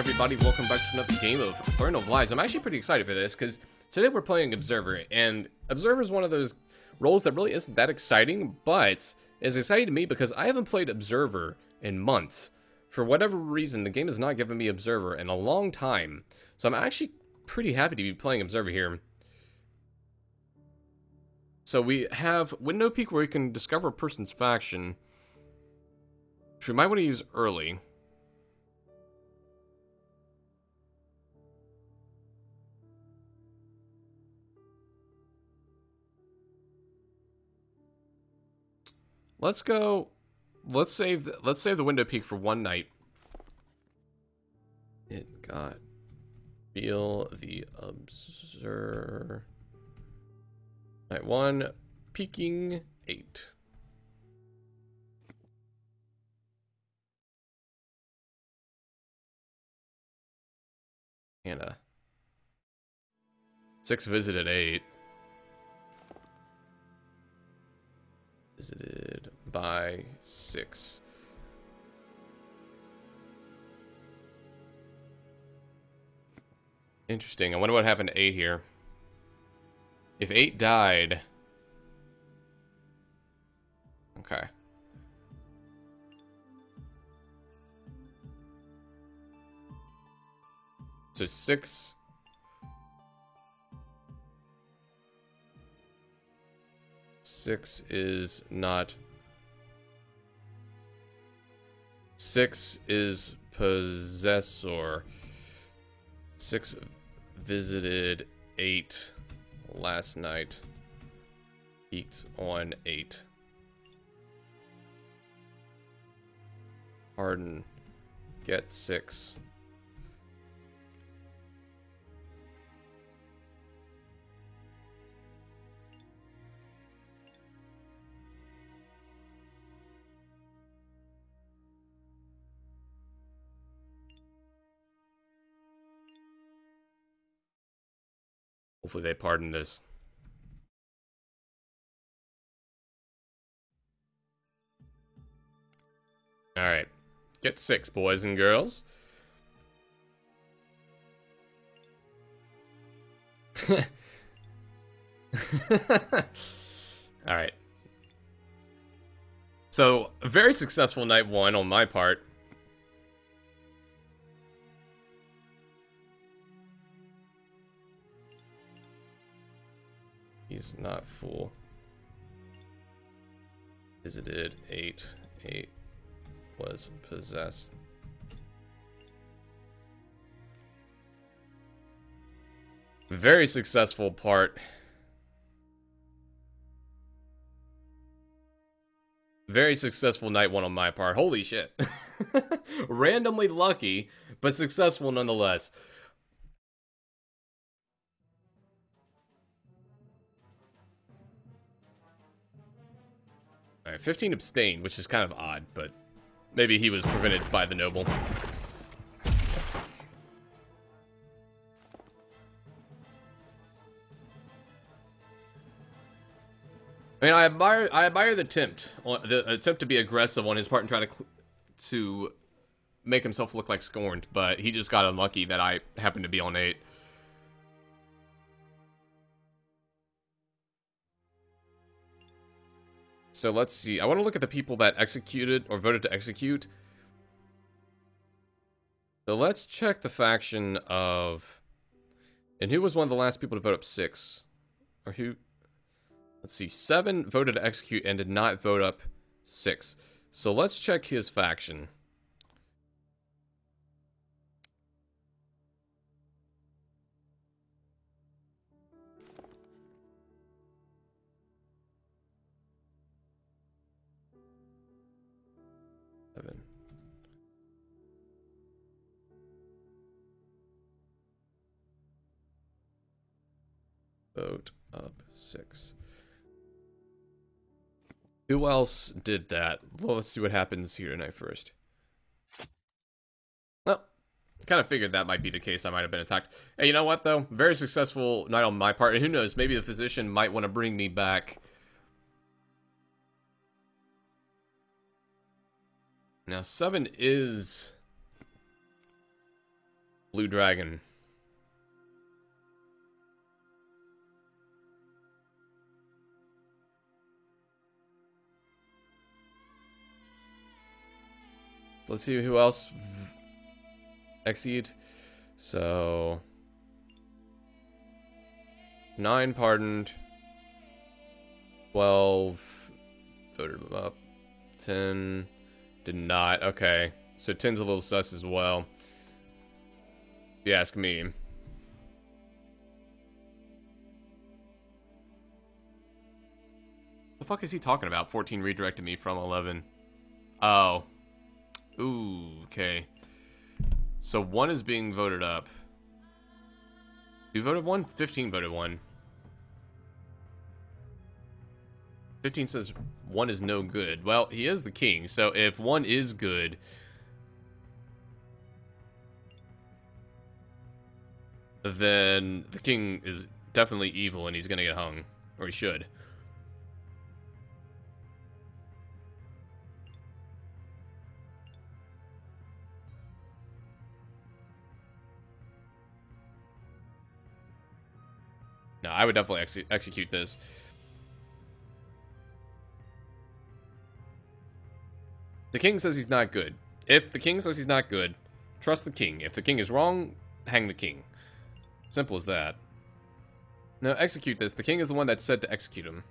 everybody? Welcome back to another game of Inferno of Lies. I'm actually pretty excited for this because today we're playing Observer, and Observer is one of those roles that really isn't that exciting, but it's exciting to me because I haven't played Observer in months. For whatever reason, the game has not given me Observer in a long time, so I'm actually pretty happy to be playing Observer here. So we have window peek where we can discover a person's faction, which we might want to use early. Let's save the window peek for one night. It got feel the observer. Night 1, peeking 8. And 6 visited 8. Visited by 6. Interesting. I wonder what happened to 8 here. If 8 died... Okay. So 6... Six is not... 6 is possessor. 6 visited 8 last night. Peaked on 8. Pardon. Get 6. Hopefully they pardon this. Alright. Get 6, boys and girls. Alright. So, a very successful night 1 on my part. He's not full. Visited 8. 8 was possessed. Very successful part. Very successful night 1 on my part. Holy shit. Randomly lucky, but successful nonetheless. Alright, 15 abstained, which is kind of odd, but maybe he was prevented by the noble. I mean, I admire the attempt to be aggressive on his part and try to make himself look like scorned, but he just got unlucky that I happened to be on 8. So let's see. I want to look at the people that executed or voted to execute. So let's check the faction of... And who was one of the last people to vote up 6? Or who... Let's see. 7 voted to execute and did not vote up 6. So let's check his faction. Vote up 6. Who else did that? Well, let's see what happens here tonight first. Well, kind of figured that might be the case. I might have been attacked. Hey, you know what, though? Very successful night on my part. And who knows, maybe the physician might want to bring me back. Now, 7 is... Blue dragon. Let's see who else exceed. So 9 pardoned, 12 voted him up, 10 did not. Okay, so 10's a little sus as well, if you ask me. The fuck is he talking about? 14 redirected me from 11. Oh. Ooh, okay. So 1 is being voted up. You voted 1? 15 voted 1. 15 says 1 is no good. Well, he is the king, so if 1 is good, then the king is definitely evil and he's gonna get hung. Or he should. No, I would definitely execute this. The king says he's not good. If the king says he's not good, trust the king. If the king is wrong, hang the king. Simple as that. No, execute this. The king is the one that said to execute him.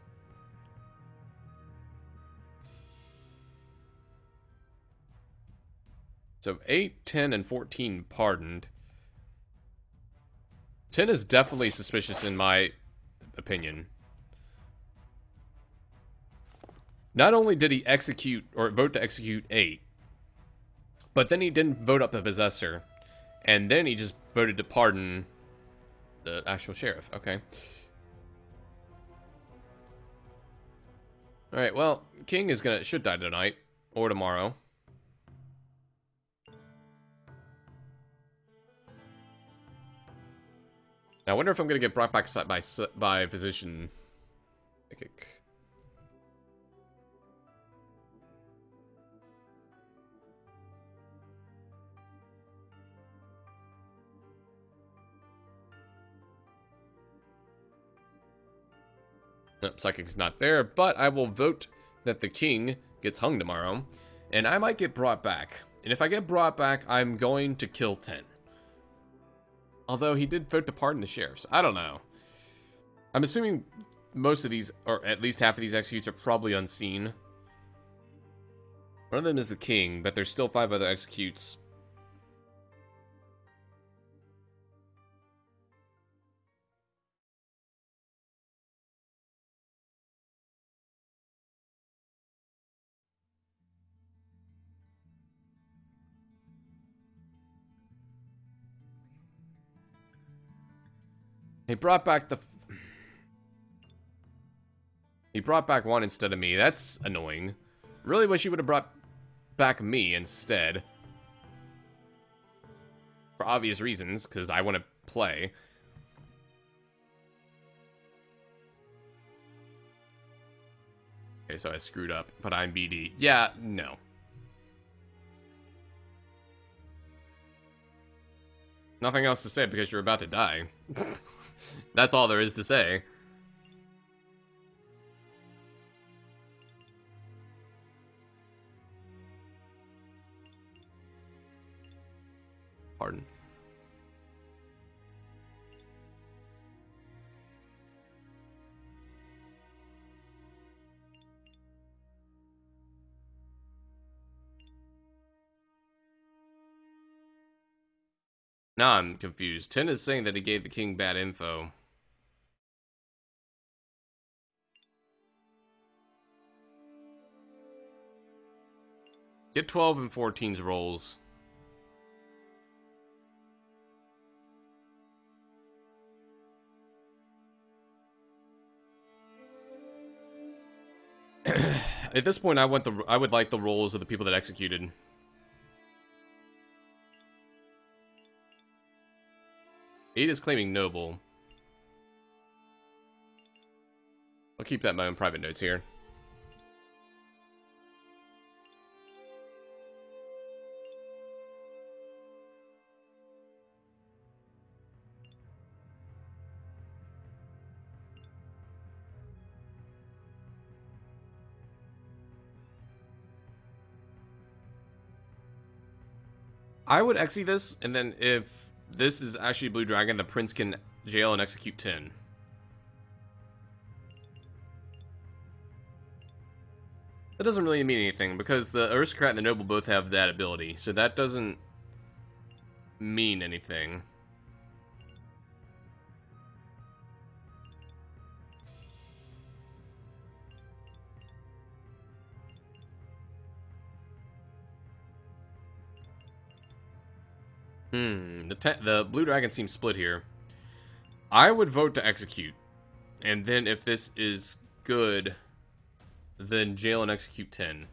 So 8, 10, and 14 pardoned. 10 is definitely suspicious in my opinion. Not only did he execute, or vote to execute 8, but then he didn't vote up the possessor. And then he just voted to pardon the actual sheriff. Okay. Alright, well, king is should die tonight. Or tomorrow. Now, I wonder if I'm going to get brought back by physician. Psychic. Nope, psychic's not there, but I will vote that the king gets hung tomorrow. And I might get brought back. And if I get brought back, I'm going to kill 10. Although he did vote to pardon the sheriffs. I don't know. I'm assuming most of these, or at least half of these executes, are probably unseen. One of them is the king, but there's still 5 other executes. He brought back 1 instead of me. That's annoying. Really wish he would have brought back me instead. For obvious reasons, because I want to play. Okay, so I screwed up, but I'm BD. Yeah, no. Nothing else to say because you're about to die. That's all there is to say. Pardon. Now I'm confused. 10 is saying that he gave the king bad info. Get 12 and 14's rolls. At this point, I would like the rolls of the people that executed. Eight is claiming noble. I'll keep that in my own private notes here. I would execute this, and then if this is actually Blue Dragon, the prince can jail and execute 10. That doesn't really mean anything, because the aristocrat and the noble both have that ability, so that doesn't mean anything. The Blue Dragon seems split here. I would vote to execute. And then if this is good, then jail and execute 10.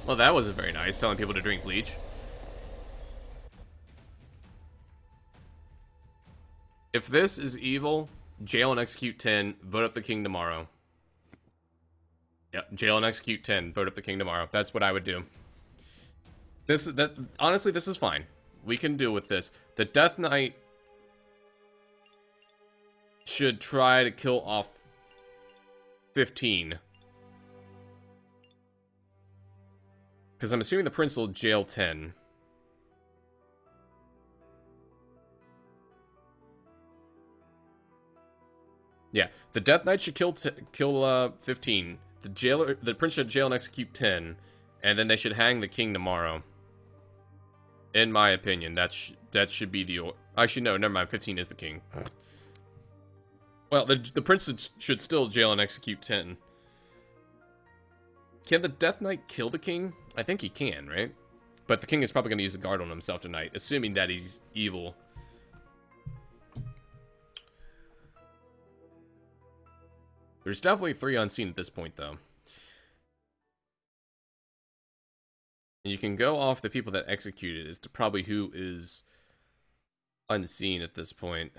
Well, that wasn't very nice, telling people to drink bleach. If this is evil, jail and execute 10, vote up the king tomorrow. Yep, jail and execute 10, vote up the king tomorrow. That's what I would do. Honestly, this is fine. We can deal with this. The Death Knight should try to kill off 15. Because I'm assuming the prince will jail 10. Yeah, the Death Knight should kill 15. The prince should jail and execute 10, and then they should hang the king tomorrow. In my opinion, that should be the actually no, never mind. 15 is the king. Well, the prince should still jail and execute 10. Can the Death Knight kill the king? I think he can, right? But the king is probably going to use a guard on himself tonight, assuming that he's evil. There's definitely 3 unseen at this point, though. And you can go off the people that executed as to probably who is unseen at this point.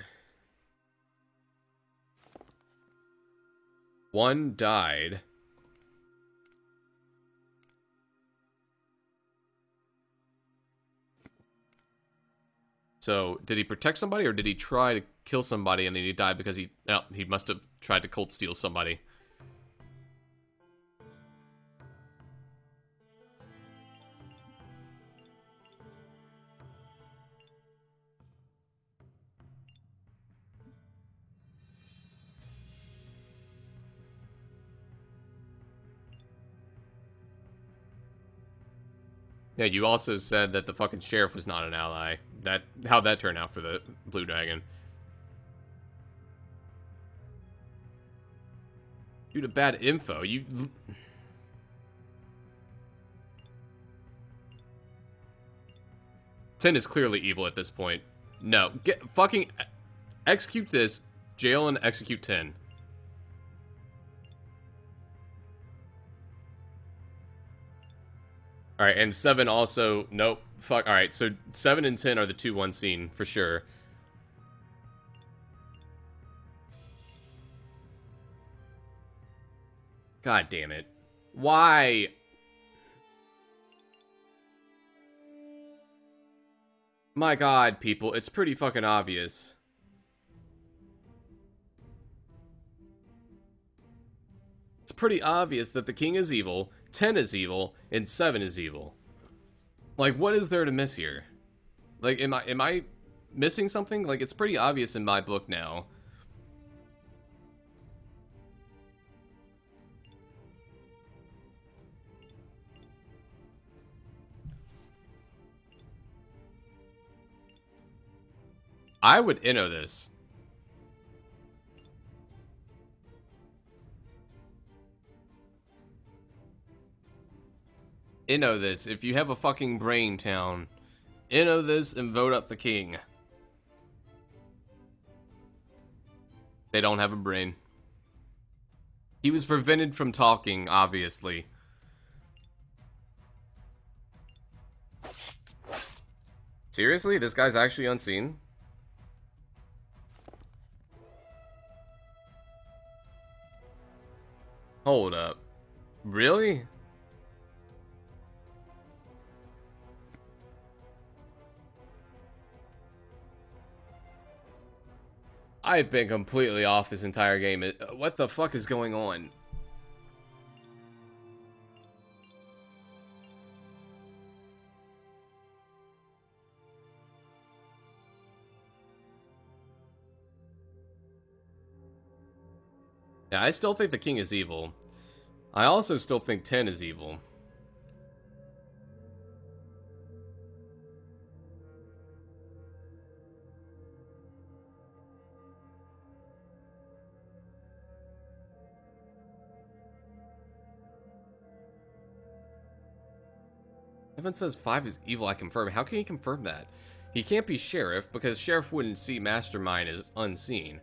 1 died. So, did he protect somebody, or did he try to kill somebody and then he died because he must have tried to cold steal somebody? Yeah, you also said that the fucking sheriff was not an ally. How'd that turn out for the Blue Dragon? Due to bad info, you... 10 is clearly evil at this point. No, fucking execute this, jail and execute 10. Alright, and 7 also... Nope. Fuck. Alright, so 7 and 10 are the 2 unseen, for sure. God damn it. Why? My god, people. It's pretty fucking obvious. It's pretty obvious that the king is evil, 10 is evil, and 7 is evil. Like, what is there to miss here? Like, am I missing something? Like, it's pretty obvious in my book now. I would inno this. Inno this. If you have a fucking brain town, inno this and vote up the king. They don't have a brain. He was prevented from talking, obviously. Seriously? This guy's actually unseen? Hold up. Really? I've been completely off this entire game. What the fuck is going on? Yeah, I still think the king is evil. I also still think 10 is evil. Evan says 5 is evil, I confirm. How can he confirm that? He can't be Sheriff, because Sheriff wouldn't see Mastermind as unseen.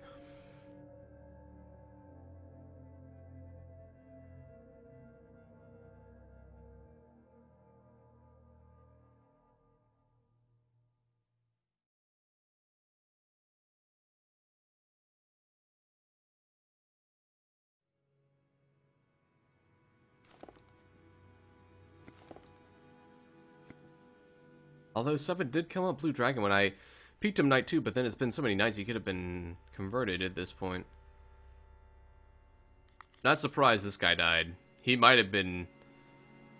Although 7 did come up Blue Dragon when I peeked him night 2, but then it's been so many nights he could have been converted at this point. Not surprised this guy died. He might have been...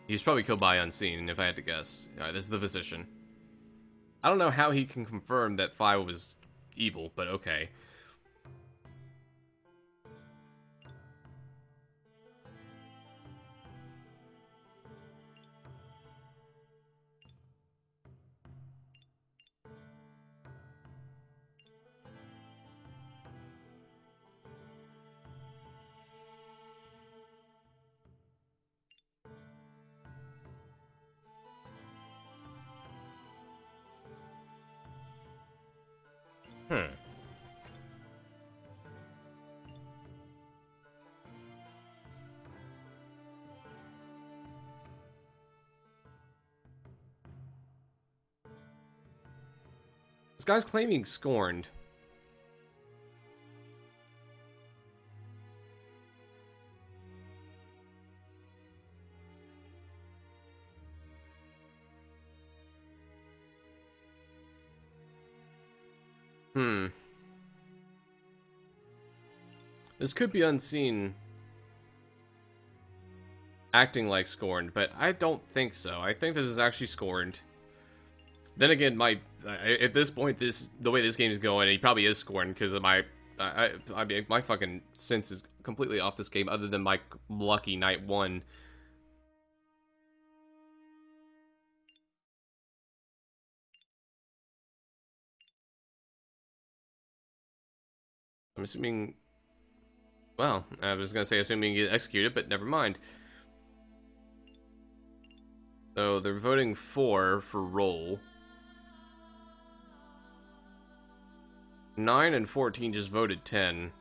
He's probably killed by Unseen, if I had to guess. Alright, this is the physician. I don't know how he can confirm that 5 was evil, but okay. This guy's claiming scorned. This could be Unseen acting like scorned, but I don't think so. I think this is actually scorned. Then again, at this point, the way this game is going, he probably is scorned because of I mean, my fucking sense is completely off this game, other than my lucky night 1. I'm assuming... Well, I was gonna say assuming you get executed, but never mind. So they're voting 4 for roll. 9 and 14 just voted 10.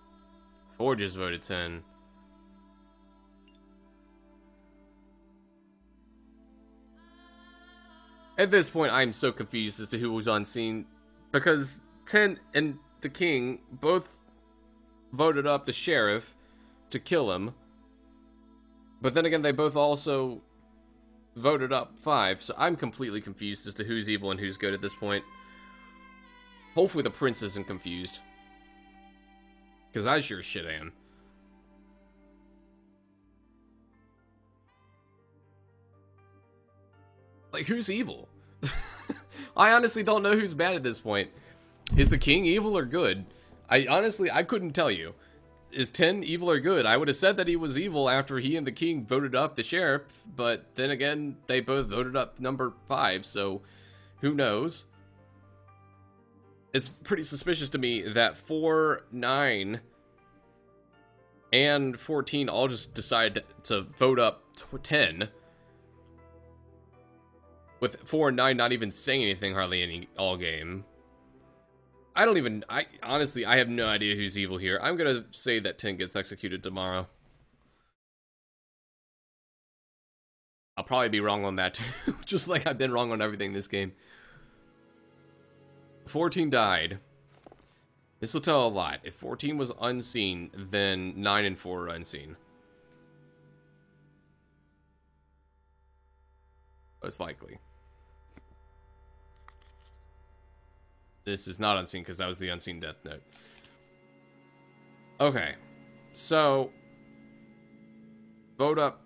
4 just voted 10. At this point, I'm so confused as to who was on scene, because 10 and the king both voted up the sheriff to kill him, but then again, they both also voted up 5, so I'm completely confused as to who's evil and who's good at this point. Hopefully the prince isn't confused, because I sure as shit am. Like, who's evil? I honestly don't know who's bad at this point. Is the king evil or good? I couldn't tell you. Is 10 evil or good? I would have said that he was evil after he and the king voted up the sheriff, but then again, they both voted up number 5, so who knows? It's pretty suspicious to me that 4, 9, and 14 all just decided to vote up 10. With 4 and 9 not even saying anything hardly all game. Honestly, I have no idea who's evil here. I'm gonna say that 10 gets executed tomorrow. I'll probably be wrong on that too, just like I've been wrong on everything in this game. 14 died. This will tell a lot. If 14 was unseen, then 9 and 4 are unseen. Most likely. This is not unseen because that was the unseen death note. Okay. So, vote up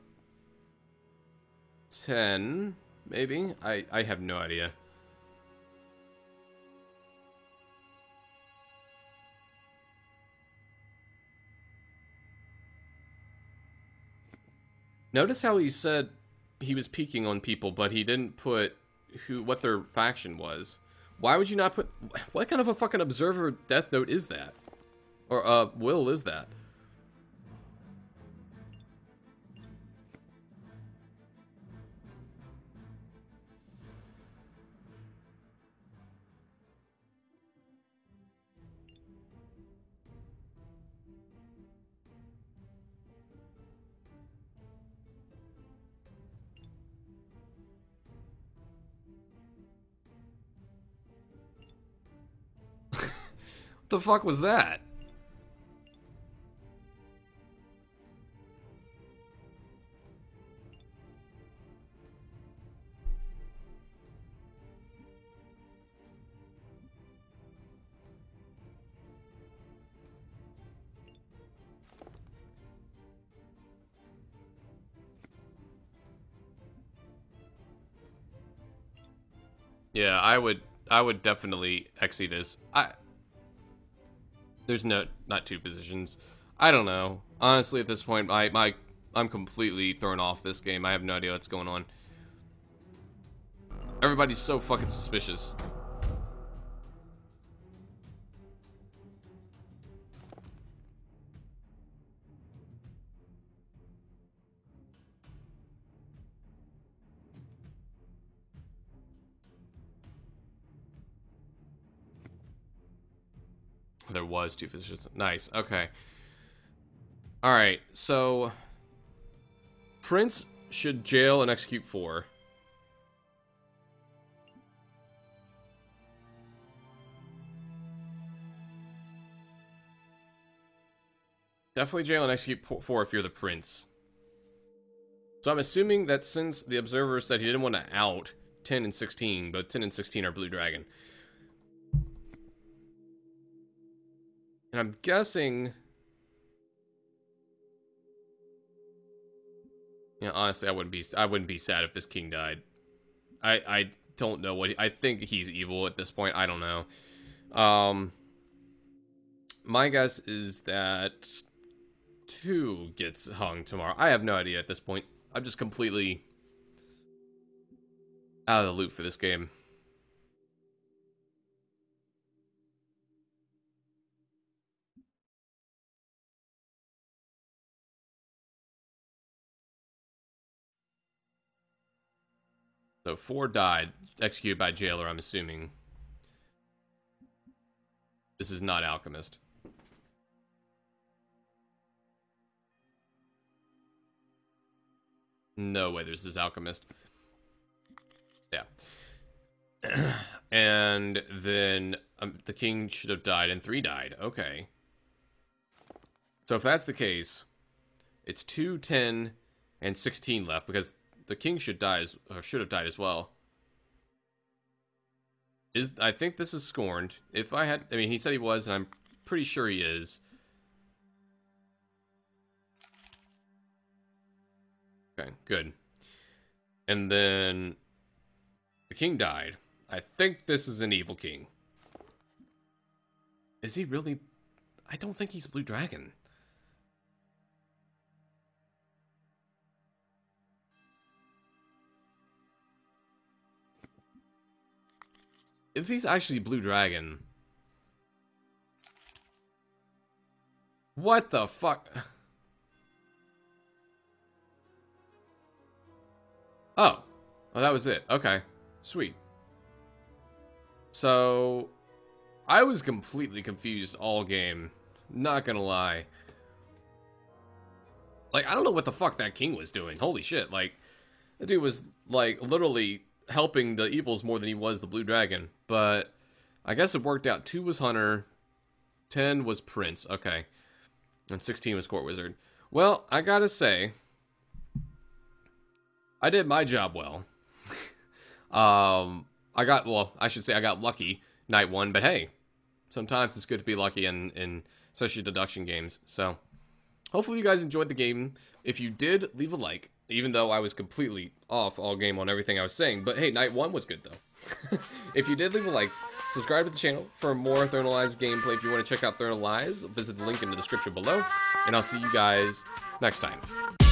10, maybe? I have no idea. Notice how he said he was peeking on people, but he didn't put what their faction was. Why would you not put... What kind of a fucking observer death note is that? Or, will is that? What the fuck was that? Yeah, I would definitely exit this. There's not two positions. I don't know. Honestly, at this point, I'm completely thrown off this game. I have no idea what's going on. Everybody's so fucking suspicious. There was two positions. Nice. Okay. All right. So, Prince should jail and execute 4. Definitely jail and execute 4 if you're the prince. So I'm assuming that since the observer said he didn't want to out 10 and 16, but 10 and 16 are Blue Dragon. And I'm guessing... Yeah, honestly, I wouldn't be sad if this king died. I don't know what I think he's evil at this point. I don't know. My guess is that 2 gets hung tomorrow. I have no idea at this point. I'm just completely out of the loop for this game. So 4 died, executed by jailer, I'm assuming. This is not alchemist. No way this is alchemist. Yeah. And then the king should have died and 3 died. Okay. So if that's the case, it's 2, 10, and 16 left because the king should have died as well. I think this is scorned. I mean, he said he was, and I'm pretty sure he is. Okay, good. And then the king died. I think this is an evil king. Is he really? I don't think he's Blue Dragon. If he's actually Blue Dragon... What the fuck? Oh. Oh, that was it. Okay. Sweet. So... I was completely confused all game. Not gonna lie. Like, I don't know what the fuck that king was doing. Holy shit. Like, the dude was, like, literally... helping the evils more than he was the Blue Dragon. But I guess it worked out. 2 was Hunter, 10 was Prince. Okay. And 16 was Court Wizard. Well, I gotta say, I did my job well. I should say I got lucky night 1, but hey, sometimes it's good to be lucky in especially deduction games. So hopefully you guys enjoyed the game. If you did, leave a like, even though I was completely off all game on everything I was saying. But hey, night 1 was good though. If you did, leave a like. Subscribe to the channel for more Thermal Lies gameplay. If you want to check out Thermal Lies, visit the link in the description below. And I'll see you guys next time.